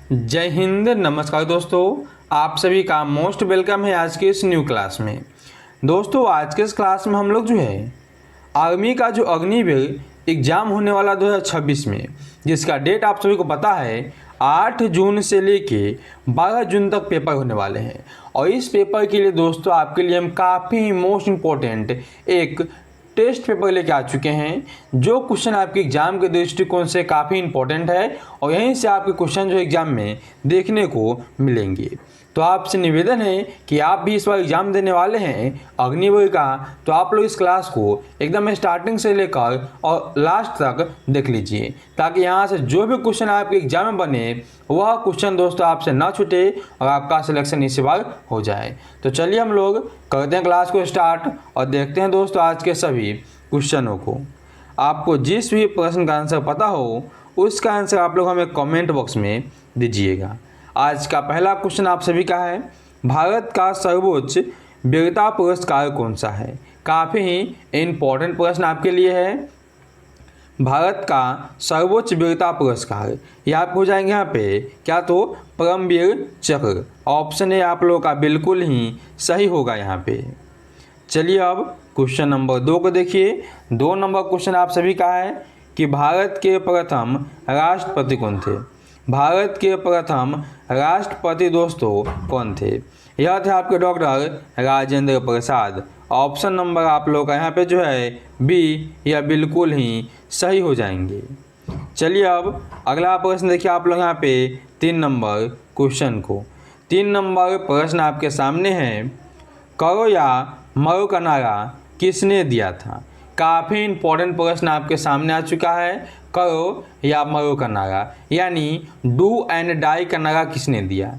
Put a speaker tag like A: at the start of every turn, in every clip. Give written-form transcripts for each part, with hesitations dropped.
A: जय हिंद, नमस्कार दोस्तों। आप सभी का मोस्ट वेलकम है आज के इस न्यू क्लास में। दोस्तों आज के इस क्लास में हम लोग जो है आर्मी का जो अग्निवीर एग्ज़ाम होने वाला 2026 में, जिसका डेट आप सभी को पता है 8 जून से लेके 12 जून तक पेपर होने वाले हैं। और इस पेपर के लिए दोस्तों आपके लिए हम काफ़ी मोस्ट इम्पोर्टेंट एक टेस्ट पेपर लेके आ चुके हैं, जो क्वेश्चन आपके एग्जाम के दृष्टिकोण से काफ़ी इंपॉर्टेंट है और यहीं से आपके क्वेश्चन जो एग्जाम में देखने को मिलेंगे। तो आपसे निवेदन है कि आप भी इस बार एग्जाम देने वाले हैं अग्निवीर का, तो आप लोग इस क्लास को एकदम स्टार्टिंग से लेकर और लास्ट तक देख लीजिए, ताकि यहाँ से जो भी क्वेश्चन आपके एग्जाम में बने वह क्वेश्चन दोस्तों आपसे ना छूटे और आपका सिलेक्शन इसी बार हो जाए। तो चलिए हम लोग करते हैं क्लास को स्टार्ट और देखते हैं दोस्तों आज के सभी क्वेश्चनों को। आपको जिस भी प्रश्न का आंसर पता हो उसका आंसर आप लोग हमें कमेंट बॉक्स में दीजिएगा। आज का पहला क्वेश्चन आप सभी का है, भारत का सर्वोच्च वीरता पुरस्कार कौन सा है? काफ़ी ही इम्पोर्टेंट प्रश्न आपके लिए है। भारत का सर्वोच्च वीरता पुरस्कार ये आप हो जाएंगे यहाँ पे क्या, तो परमवीर चक्र। ऑप्शन ए आप लोगों का बिल्कुल ही सही होगा यहाँ पे। चलिए अब क्वेश्चन नंबर 2 को देखिए। 2 नंबर क्वेश्चन आप सभी का है कि भारत के प्रथम राष्ट्रपति कौन थे? भारत के प्रथम राष्ट्रपति दोस्तों कौन थे? यह थे आपके doctor Rajendra Prasad. Option number आप लोग का यहाँ पे जो है बी, यह बिल्कुल ही सही हो जाएंगे। चलिए अब अगला प्रश्न देखिए आप लोग यहाँ पे 3 नंबर क्वेश्चन को। 3 नंबर प्रश्न आपके सामने है, करो या मरो का नारा किसने दिया था? काफ़ी इंपॉर्टेंट प्रश्न आपके सामने आ चुका है। करो या मरो का नारा यानी डू एंड डाई का नारा किसने दिया?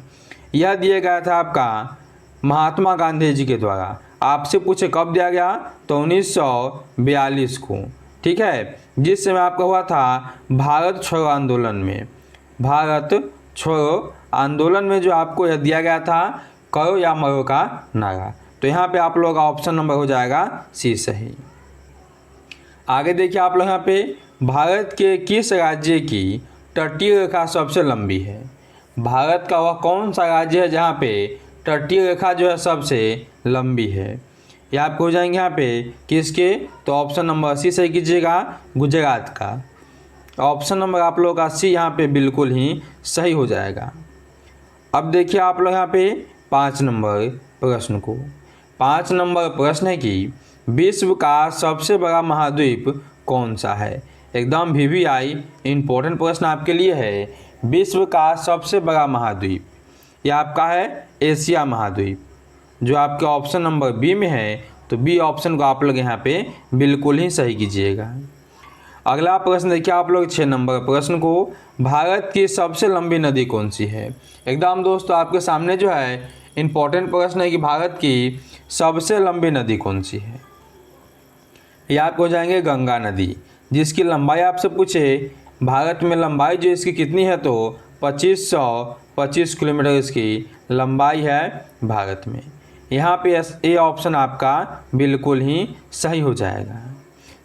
A: यह दिया गया था आपका महात्मा गांधी जी के द्वारा। आपसे पूछे कब दिया गया, तो 1942 को, ठीक है, जिस समय आपका हुआ था भारत छोड़ो आंदोलन में। भारत छोड़ो आंदोलन में जो आपको यह दिया गया था करो या मरो का नारा। तो यहाँ पे आप लोग का ऑप्शन नंबर हो जाएगा सी सही। आगे देखिए आप लोग यहाँ पे, भारत के किस राज्य की तटीय रेखा सबसे लंबी है? भारत का वह कौन सा राज्य है जहाँ पे तटीय रेखा जो है सबसे लंबी है? ये आपको हो जाएंगे यहाँ पे किसके, तो ऑप्शन नंबर सी सही कीजिएगा, गुजरात का। ऑप्शन नंबर आप लोग का सी यहाँ पे बिल्कुल ही सही हो जाएगा। अब देखिए आप लोग यहाँ पे 5 नंबर प्रश्न को। 5 नंबर प्रश्न है कि विश्व का सबसे बड़ा महाद्वीप कौन सा है? एकदम VVI इम्पोर्टेंट प्रश्न आपके लिए है। विश्व का सबसे बड़ा महाद्वीप यह आपका है एशिया महाद्वीप, जो आपके ऑप्शन नंबर बी में है। तो बी ऑप्शन को आप लोग यहाँ पे बिल्कुल ही सही कीजिएगा। अगला प्रश्न देखिए आप लोग 6 नंबर प्रश्न को, भारत की सबसे लंबी नदी कौन सी है? एकदम दोस्तों आपके सामने जो है इम्पोर्टेंट प्रश्न है कि भारत की सबसे लंबी नदी कौन सी है? यह आपको हो जाएंगे गंगा नदी, जिसकी लंबाई आपसे पूछे भारत में लंबाई जो इसकी कितनी है, तो 2525 किलोमीटर इसकी लंबाई है भारत में। यहाँ पे ए ऑप्शन आपका बिल्कुल ही सही हो जाएगा।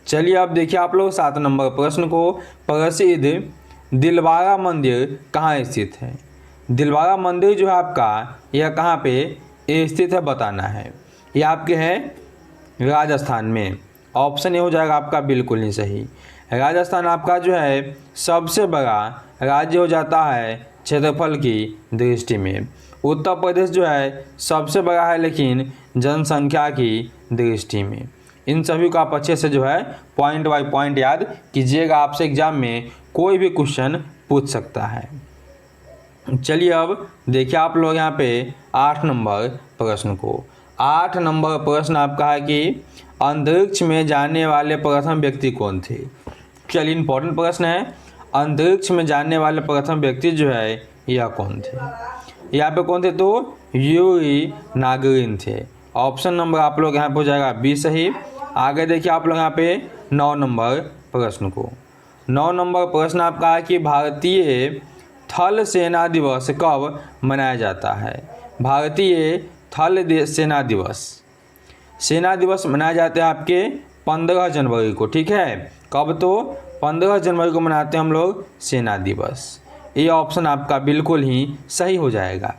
A: चलिए अब देखिए आप लोग 7 नंबर प्रश्न को, प्रसिद्ध दिलवारा मंदिर कहाँ स्थित है? दिलवारा मंदिर जो है आपका यह कहाँ पे स्थित है बताना है। यह आपके हैं राजस्थान में। ऑप्शन ए हो जाएगा आपका बिल्कुल ही सही। राजस्थान आपका जो है सबसे बड़ा राज्य हो जाता है क्षेत्रफल की दृष्टि में। उत्तर प्रदेश जो है सबसे बड़ा है लेकिन जनसंख्या की दृष्टि में। इन सभी को आप अच्छे से जो है पॉइंट बाय पॉइंट याद कीजिएगा, आपसे एग्जाम में कोई भी क्वेश्चन पूछ सकता है। चलिए अब देखिए आप लोग यहाँ पे 8 नंबर प्रश्न को। 8 नंबर प्रश्न आपका है कि अंतरिक्ष में जाने वाले प्रथम व्यक्ति कौन थे? चलिए इंपॉर्टेंट प्रश्न है, अंतरिक्ष में जाने वाले प्रथम व्यक्ति जो है यह कौन थे? यहाँ पे कौन थे, तो यूरी नागरिन थे। ऑप्शन नंबर आप लोग यहाँ पे हो जाएगा बी सही। आगे देखिए आप लोग यहाँ पे 9 नंबर प्रश्न को। 9 नंबर प्रश्न आपका है कि भारतीय थल सेना दिवस कब मनाया जाता है? भारतीय थल सेना दिवस मनाए जाते हैं आपके 15 जनवरी को, ठीक है। कब, तो 15 जनवरी को मनाते हैं हम लोग सेना दिवस। ये ऑप्शन आपका बिल्कुल ही सही हो जाएगा।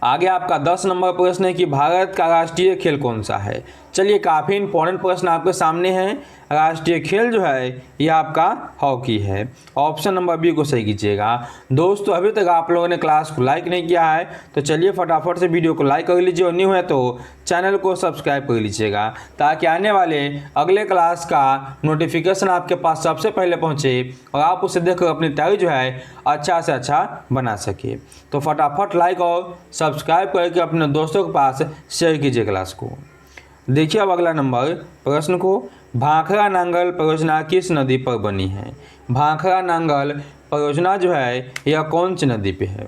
A: आगे आपका 10 नंबर प्रश्न है कि भारत का राष्ट्रीय खेल कौन सा है। चलिए, काफ़ी इंपॉर्टेंट प्रश्न आपके सामने है। राष्ट्रीय खेल जो है ये आपका हॉकी है। ऑप्शन नंबर बी को सही कीजिएगा। दोस्तों, अभी तक आप लोगों ने क्लास को लाइक नहीं किया है तो चलिए फटाफट से वीडियो को लाइक कर लीजिए और न्यू है तो चैनल को सब्सक्राइब कर लीजिएगा, ताकि आने वाले अगले क्लास का नोटिफिकेशन आपके पास सबसे पहले पहुँचे और आप उसे देखकर अपनी तैयारी जो है अच्छा से अच्छा बना सके। तो फटाफट लाइक और सब्सक्राइब करके अपने दोस्तों के पास शेयर कीजिए क्लास को। देखिए अब अगला नंबर प्रश्न को, भाखड़ा नांगल परियोजना किस नदी पर बनी है। भाखड़ा नांगल परियोजना जो है यह कौन सी नदी पे है।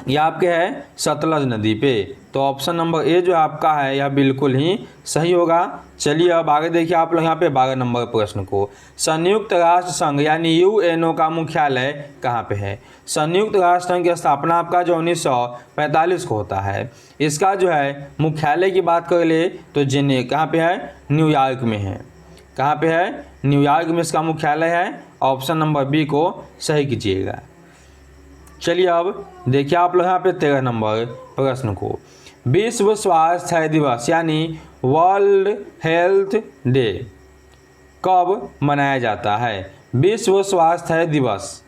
A: यह आपके है सतलज नदी पे। तो ऑप्शन नंबर ए जो आपका है यह बिल्कुल ही सही होगा। चलिए अब आगे देखिए आप लोग यहाँ पे 12 नंबर प्रश्न को, संयुक्त राष्ट्र संघ यानी यूएनओ का मुख्यालय कहाँ पे है। संयुक्त राष्ट्र संघ की स्थापना आपका जो 1945 को होता है। इसका जो है मुख्यालय की बात कर ले तो कहाँ पे है, न्यूयॉर्क में है। कहाँ पे है, न्यूयॉर्क में इसका मुख्यालय है। ऑप्शन नंबर बी को सही कीजिएगा। चलिए अब देखिए आप लोग यहाँ पे 13 नंबर प्रश्न को, विश्व स्वास्थ्य दिवस यानी वर्ल्ड हेल्थ डे कब मनाया जाता है। विश्व स्वास्थ्य दिवस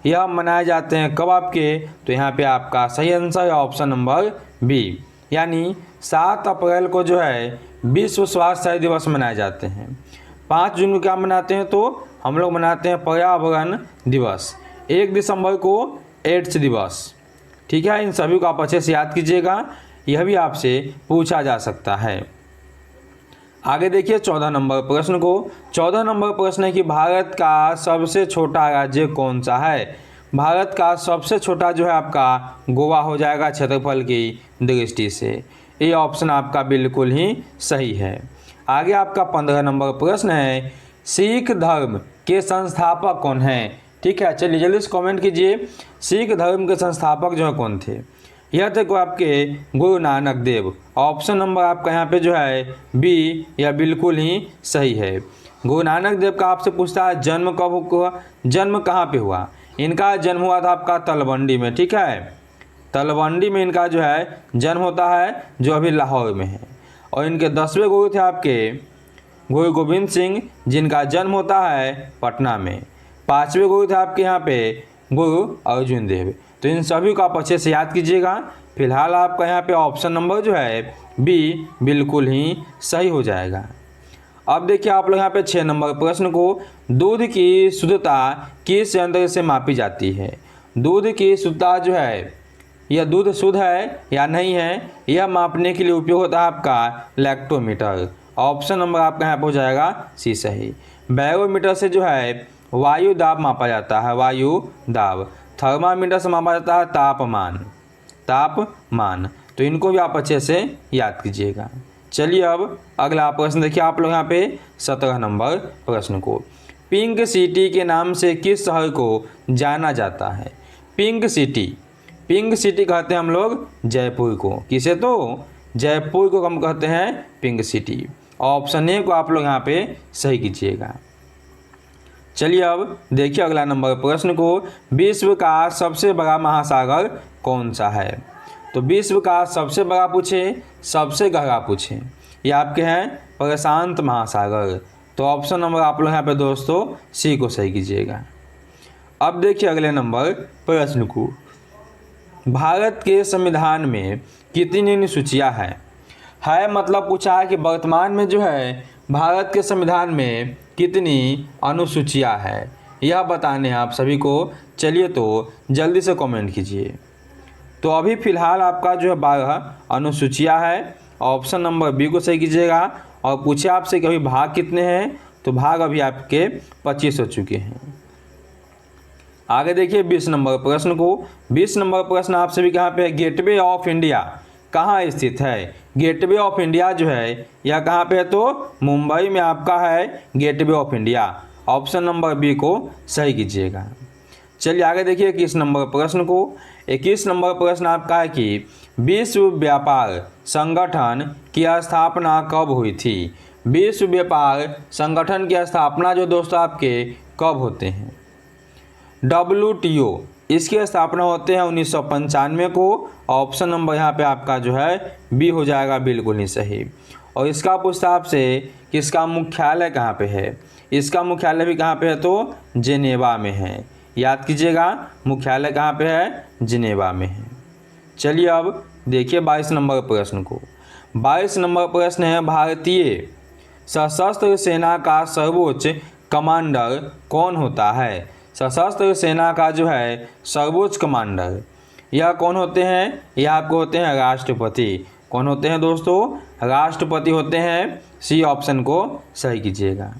A: यह मनाए जाते हैं कब आपके, तो यहाँ पे आपका सही आंसर है ऑप्शन नंबर बी, यानी 7 अप्रैल को जो है विश्व स्वास्थ्य दिवस मनाए जाते हैं। 5 जून को क्या मनाते हैं, तो हम लोग मनाते हैं पर्यावरण दिवस। 1 दिसंबर को एड्स दिवस। ठीक है, इन सभी को आप अच्छे से याद कीजिएगा, यह भी आपसे पूछा जा सकता है। आगे देखिए 14 नंबर प्रश्न को, 14 नंबर प्रश्न है कि भारत का सबसे छोटा राज्य कौन सा है। भारत का सबसे छोटा जो है आपका गोवा हो जाएगा क्षेत्रफल की दृष्टि से। ये ऑप्शन आपका बिल्कुल ही सही है। आगे आपका 15 नंबर प्रश्न है, सिख धर्म के संस्थापक कौन हैं। ठीक है, चलिए जल्दी से कमेंट कीजिए, सिख धर्म के संस्थापक जो है कौन थे। यह थे आपके गुरु नानक देव। ऑप्शन नंबर आपका यहाँ पे जो है बी, यह बिल्कुल ही सही है। गुरु नानक देव का आपसे पूछता है जन्म कब हुआ, जन्म कहाँ पे हुआ। इनका जन्म हुआ था आपका तलवंडी में। ठीक है, तलवंडी में इनका जो है जन्म होता है, जो अभी लाहौर में है। और इनके 10वें गुरु थे आपके गुरु गोविंद सिंह, जिनका जन्म होता है पटना में। 5वें गुरु थे आपके यहाँ पे गुरु अर्जुन देव। तो इन सभी को आप अच्छे से याद कीजिएगा। फिलहाल आपका यहाँ पे ऑप्शन नंबर जो है बी बिल्कुल ही सही हो जाएगा। अब देखिए आप लोग यहाँ पे 6 नंबर प्रश्न को, दूध की शुद्धता किस यंत्र से मापी जाती है। दूध की शुद्धता जो है, यह दूध शुद्ध है या नहीं है, यह मापने के लिए उपयोग होता है आपका लैक्टोमीटर। ऑप्शन नंबर आपका यहाँ पे हो जाएगा सी सही। बैरोमीटर से जो है वायु दाब मापा जाता है, वायु दाब। थर्मामीटर से मापा जाता है तापमान। तो इनको भी आप अच्छे से याद कीजिएगा। चलिए अब अगला प्रश्न देखिए आप लोग यहाँ पे 17 नंबर प्रश्न को, पिंक सिटी के नाम से किस शहर को जाना जाता है। पिंक सिटी कहते हैं हम लोग जयपुर को। किसे, तो जयपुर को हम कहते हैं पिंक सिटी। ऑप्शन ए को आप लोग यहाँ पे सही कीजिएगा। चलिए अब देखिए अगला नंबर प्रश्न को, विश्व का सबसे बड़ा महासागर कौन सा है। तो विश्व का सबसे बड़ा पूछे, सबसे गहरा पूछे, ये आपके हैं प्रशांत महासागर। तो ऑप्शन नंबर आप लोग यहाँ पे दोस्तों सी को सही कीजिएगा। अब देखिए अगले नंबर प्रश्न को, भारत के संविधान में कितनी अनुसूचियाँ है मतलब पूछा है कि वर्तमान में जो है भारत के संविधान में कितनी अनुसूचियाँ है, यह बताने हैं आप सभी को। चलिए तो जल्दी से कमेंट कीजिए। तो अभी फ़िलहाल आपका जो है 12 अनुसूचियाँ है। ऑप्शन नंबर बी को सही कीजिएगा। और पूछे आपसे कि अभी भाग कितने हैं, तो भाग अभी आपके 25 हो चुके हैं। आगे देखिए 20 नंबर प्रश्न को, 20 नंबर प्रश्न आप सभी कहाँ पे है, गेटवे ऑफ इंडिया कहाँ स्थित है। गेटवे ऑफ इंडिया जो है यह कहाँ पे है, तो मुंबई में आपका है gateway of India. Option number B को सही कीजिएगा। चलिए आगे देखिए 21 नंबर प्रश्न को, 21 नंबर प्रश्न आपका है कि विश्व व्यापार संगठन की स्थापना कब हुई थी। विश्व व्यापार संगठन की स्थापना जो दोस्तों आपके कब होते हैं, WTO इसकी स्थापना होते हैं 1995 को। ऑप्शन नंबर यहाँ पे आपका जो है बी हो जाएगा बिल्कुल ही सही। और इसका पूछता आपसे कि इसका मुख्यालय कहाँ पे है। इसका मुख्यालय भी कहाँ पे है तो जिनेवा में है। याद कीजिएगा मुख्यालय कहाँ पे है, जिनेवा में है। चलिए अब देखिए 22 नंबर प्रश्न को। 22 नंबर प्रश्न है भारतीय सशस्त्र सेना का सर्वोच्च कमांडर कौन होता है। सशस्त्र सेना का जो है सर्वोच्च कमांडर यह कौन होते हैं, यह आपको होते हैं राष्ट्रपति। कौन होते हैं दोस्तों, राष्ट्रपति होते हैं। सी ऑप्शन को सही कीजिएगा।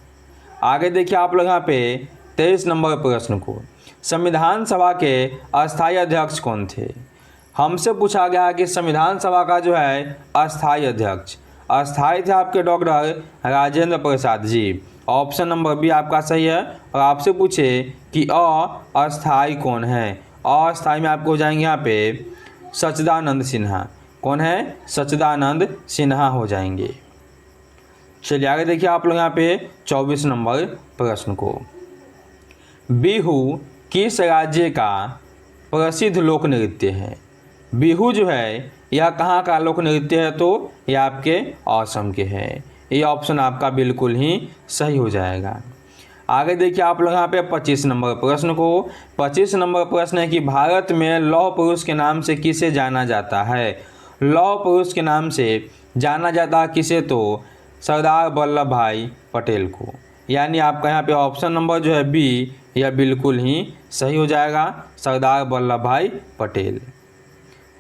A: आगे देखिए आप लोग यहाँ पे 23 नंबर प्रश्न को। संविधान सभा के अस्थायी अध्यक्ष कौन थे। हमसे पूछा गया कि संविधान सभा का जो है अस्थायी अध्यक्ष अस्थायी थे आपके doctor Rajendra Prasad ji. Option number B आपका सही है। और आपसे पूछे कि अस्थायी कौन है, अस्थायी में आपको हो जाएंगे यहाँ पे सच्चिदानंद सिन्हा। कौन है, सच्चिदानंद सिन्हा हो जाएंगे। चलिए आगे देखिए आप लोग यहाँ पे 24 नंबर प्रश्न को। बिहू किस राज्य का प्रसिद्ध लोक नृत्य है। बिहू जो है यह कहाँ का लोक नृत्य है तो यह आपके असम के है। ये ऑप्शन आपका बिल्कुल ही सही हो जाएगा। आगे देखिए आप लोग यहाँ पे 25 नंबर प्रश्न को। 25 नंबर प्रश्न है कि भारत में लौह पुरुष के नाम से किसे जाना जाता है। लौह पुरुष के नाम से जाना जाता है किसे तो सरदार वल्लभ भाई पटेल को। यानी आपका यहाँ पे ऑप्शन नंबर जो है बी यह बिल्कुल ही सही हो जाएगा, सरदार वल्लभ भाई पटेल।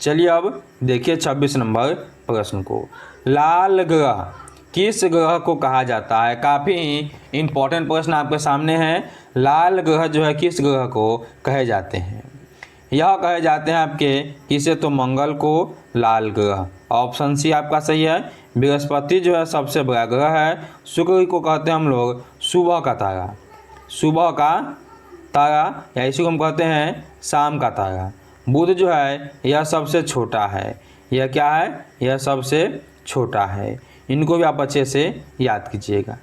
A: चलिए अब देखिए 26 नंबर प्रश्न को। लाल ग्रह किस ग्रह को कहा जाता है। काफ़ी इम्पोर्टेंट प्रश्न आपके सामने है। लाल ग्रह जो है किस ग्रह को कहे जाते हैं। यह कहे जाते हैं आपके किसे तो मंगल को लाल ग्रह। ऑप्शन सी आपका सही है। बृहस्पति जो है सबसे बड़ा ग्रह है। शुक्र को कहते हैं हम लोग सुबह का तारा, सुबह का तारा, या इसी को हम कहते हैं शाम का तारा। बुध जो है यह सबसे छोटा है। यह क्या है, यह सबसे छोटा है। इनको भी आप अच्छे से याद कीजिएगा।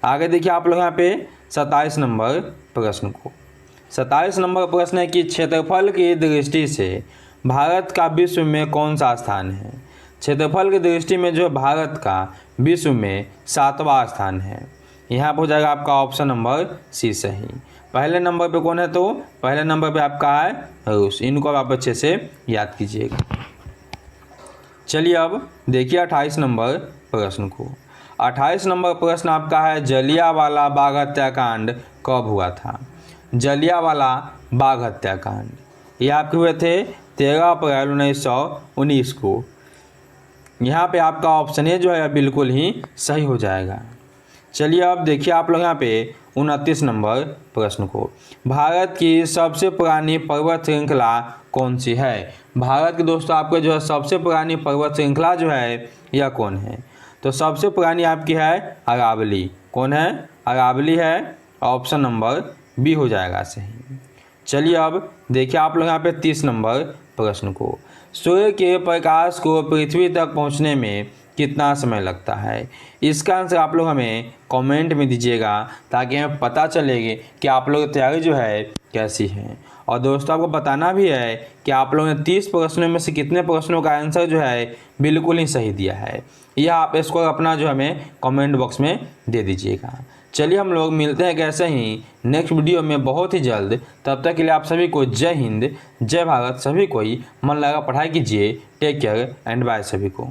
A: आगे देखिए आप लोग यहाँ पे 27 नंबर प्रश्न को। 27 नंबर प्रश्न है कि क्षेत्रफल की दृष्टि से भारत का विश्व में कौन सा स्थान है। क्षेत्रफल की दृष्टि में जो भारत का विश्व में 7वां स्थान है। यहाँ पर हो जाएगा आपका ऑप्शन नंबर सी सही। पहले नंबर पे कौन है तो पहले नंबर पे आपका है रूस। इनको आप अच्छे से याद कीजिएगा। चलिए अब देखिए 28 नंबर प्रश्न को। 28 नंबर प्रश्न आपका है जलियांवाला बाग हत्याकांड कब हुआ था। जलियांवाला बाग हत्याकांड ये आपके हुए थे 13 अप्रैल 1919 को। यहाँ पे आपका ऑप्शन ए जो है बिल्कुल ही सही हो जाएगा। चलिए अब देखिए आप लोग यहाँ पे 29 नंबर प्रश्न को। भारत की सबसे पुरानी पर्वत श्रृंखला कौन सी है। भारत के दोस्तों आपके जो है सबसे पुरानी पर्वत श्रृंखला जो है यह कौन है तो सबसे पुरानी आपकी है अरावली। कौन है, अरावली है। ऑप्शन नंबर बी हो जाएगा सही। चलिए अब देखिए आप लोग यहाँ पे 30 नंबर प्रश्न को। सूर्य के प्रकाश को पृथ्वी तक पहुँचने में कितना समय लगता है। इसका आंसर आप लोग हमें कमेंट में दीजिएगा ताकि हमें पता चलेगी कि आप लोग की तैयारी जो है कैसी है। और दोस्तों आपको बताना भी है कि आप लोगों ने 30 प्रश्नों में से कितने प्रश्नों का आंसर जो है बिल्कुल ही सही दिया है। यह आप इसको अपना जो हमें कमेंट बॉक्स में दे दीजिएगा। चलिए हम लोग मिलते हैं कैसे ही नेक्स्ट वीडियो में बहुत ही जल्द। तब तक के लिए आप सभी को जय हिंद, जय भारत। सभी कोई मन लगा पढ़ाई कीजिए। टेक केयर एंड बाय सभी को।